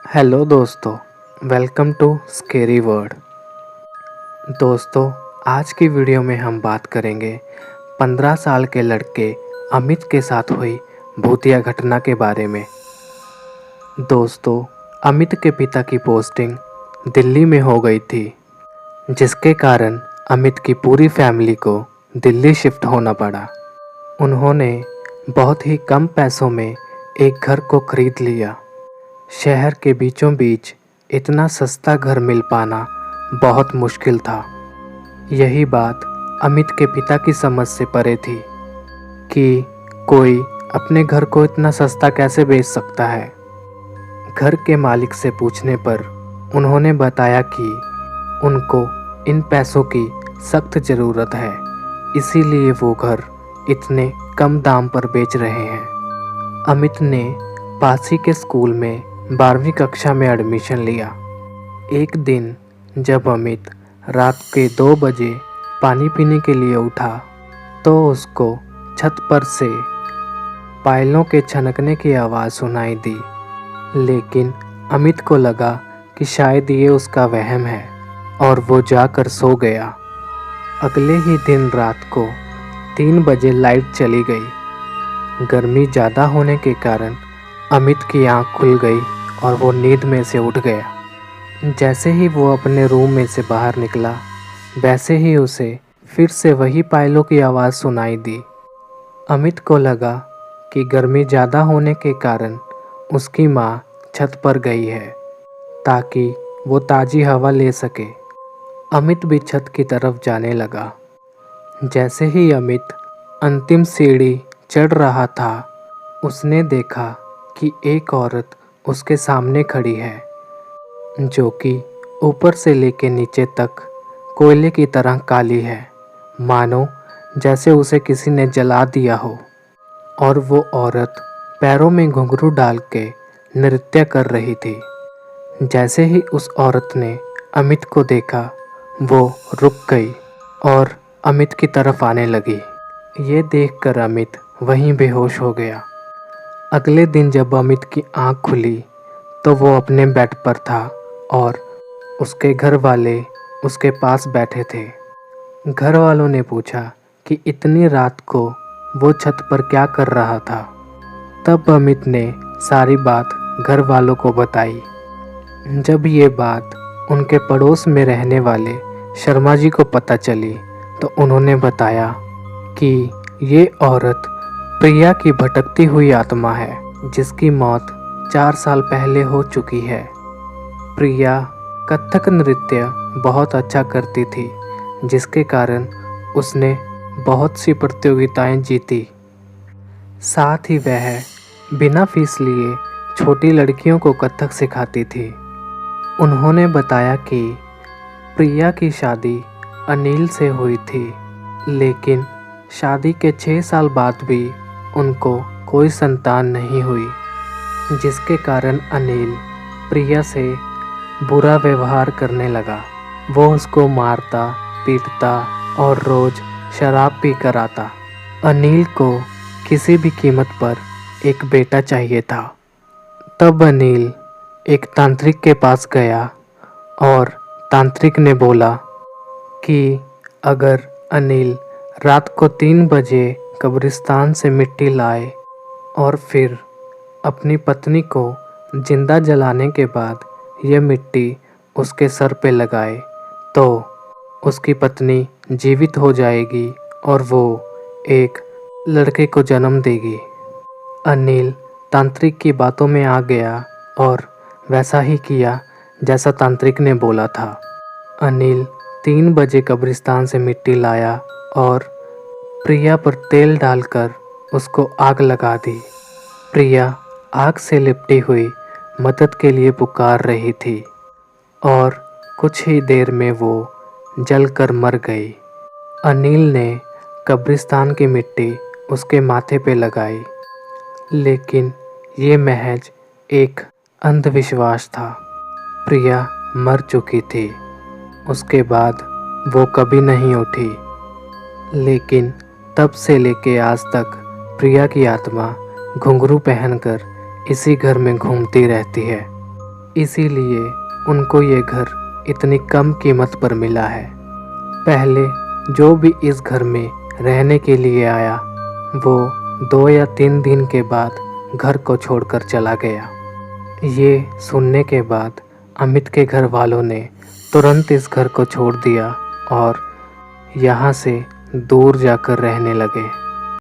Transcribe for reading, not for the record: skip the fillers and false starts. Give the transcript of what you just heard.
Hello दोस्तों, welcome to scary word. दोस्तों, आज की वीडियो में हम बात करेंगे 15 साल के लड़के अमित के साथ हुई भूतिया घटना के बारे में। दोस्तों, अमित के पिता की पोस्टिंग दिल्ली में हो गई थी, जिसके कारण अमित की पूरी फैमिली को दिल्ली शिफ्ट होना पड़ा। उन्होंने बहुत ही कम पैसों में एक घर को खरीद लिया। शहर के बीचों बीच इतना सस्ता घर मिल पाना बहुत मुश्किल था। यही बात अमित के पिता की समझ से परे थी कि कोई अपने घर को इतना सस्ता कैसे बेच सकता है। घर के मालिक से पूछने पर उन्होंने बताया कि उनको इन पैसों की सख्त ज़रूरत है, इसीलिए वो घर इतने कम दाम पर बेच रहे हैं। अमित ने पास ही के स्कूल में 12वीं कक्षा में एडमिशन लिया। एक दिन जब अमित रात के 2 बजे पानी पीने के लिए उठा तो उसको छत पर से पायलों के छनकने की आवाज़ सुनाई दी, लेकिन अमित को लगा कि शायद ये उसका वहम है और वो जाकर सो गया। अगले ही दिन रात को 3 बजे लाइट चली गई। गर्मी ज़्यादा होने के कारण अमित की आंख खुल गई और वो नींद में से उठ गया। जैसे ही वो अपने रूम में से बाहर निकला, वैसे ही उसे फिर से वही पायलों की आवाज़ सुनाई दी। अमित को लगा कि गर्मी ज़्यादा होने के कारण उसकी माँ छत पर गई है ताकि वो ताज़ी हवा ले सके। अमित भी छत की तरफ जाने लगा। जैसे ही अमित अंतिम सीढ़ी चढ़ रहा था, उसने देखा कि एक औरत उसके सामने खड़ी है, जो कि ऊपर से लेकर नीचे तक कोयले की तरह काली है, मानो जैसे उसे किसी ने जला दिया हो। और वो औरत पैरों में घुंघरू डाल के नृत्य कर रही थी। जैसे ही उस औरत ने अमित को देखा, वो रुक गई और अमित की तरफ आने लगी। ये देखकर अमित वहीं बेहोश हो गया। अगले दिन जब अमित की आंख खुली तो वो अपने बेड पर था और उसके घर वाले उसके पास बैठे थे। घर वालों ने पूछा कि इतनी रात को वो छत पर क्या कर रहा था। तब अमित ने सारी बात घर वालों को बताई। जब ये बात उनके पड़ोस में रहने वाले शर्मा जी को पता चली तो उन्होंने बताया कि ये औरत प्रिया की भटकती हुई आत्मा है, जिसकी मौत 4 साल पहले हो चुकी है। प्रिया कथक नृत्य बहुत अच्छा करती थी, जिसके कारण उसने बहुत सी प्रतियोगिताएं जीती। साथ ही वह बिना फीस लिए छोटी लड़कियों को कथक सिखाती थी। उन्होंने बताया कि प्रिया की शादी अनिल से हुई थी, लेकिन शादी के 6 साल बाद भी उनको कोई संतान नहीं हुई, जिसके कारण अनिल प्रिया से बुरा व्यवहार करने लगा। वो उसको मारता, पीटता और रोज़ शराब पी कर आता। अनिल को किसी भी कीमत पर एक बेटा चाहिए था। तब अनिल एक तांत्रिक के पास गया और तांत्रिक ने बोला कि अगर अनिल रात को 3 बजे कब्रिस्तान से मिट्टी लाए और फिर अपनी पत्नी को जिंदा जलाने के बाद यह मिट्टी उसके सर पे लगाए तो उसकी पत्नी जीवित हो जाएगी और वो एक लड़के को जन्म देगी। अनिल तांत्रिक की बातों में आ गया और वैसा ही किया जैसा तांत्रिक ने बोला था। अनिल 3 बजे कब्रिस्तान से मिट्टी लाया और प्रिया पर तेल डालकर उसको आग लगा दी। प्रिया आग से लिपटी हुई मदद के लिए पुकार रही थी और कुछ ही देर में वो जलकर मर गई। अनिल ने कब्रिस्तान की मिट्टी उसके माथे पे लगाई, लेकिन ये महज एक अंधविश्वास था। प्रिया मर चुकी थी। उसके बाद वो कभी नहीं उठी, लेकिन तब से लेके आज तक प्रिया की आत्मा घुंघरू पहनकर इसी घर में घूमती रहती है। इसीलिए उनको ये घर इतनी कम कीमत पर मिला है। पहले जो भी इस घर में रहने के लिए आया वो 2 या 3 दिन के बाद घर को छोड़कर चला गया। ये सुनने के बाद अमित के घर वालों ने तुरंत इस घर को छोड़ दिया और यहाँ से दूर जाकर रहने लगे।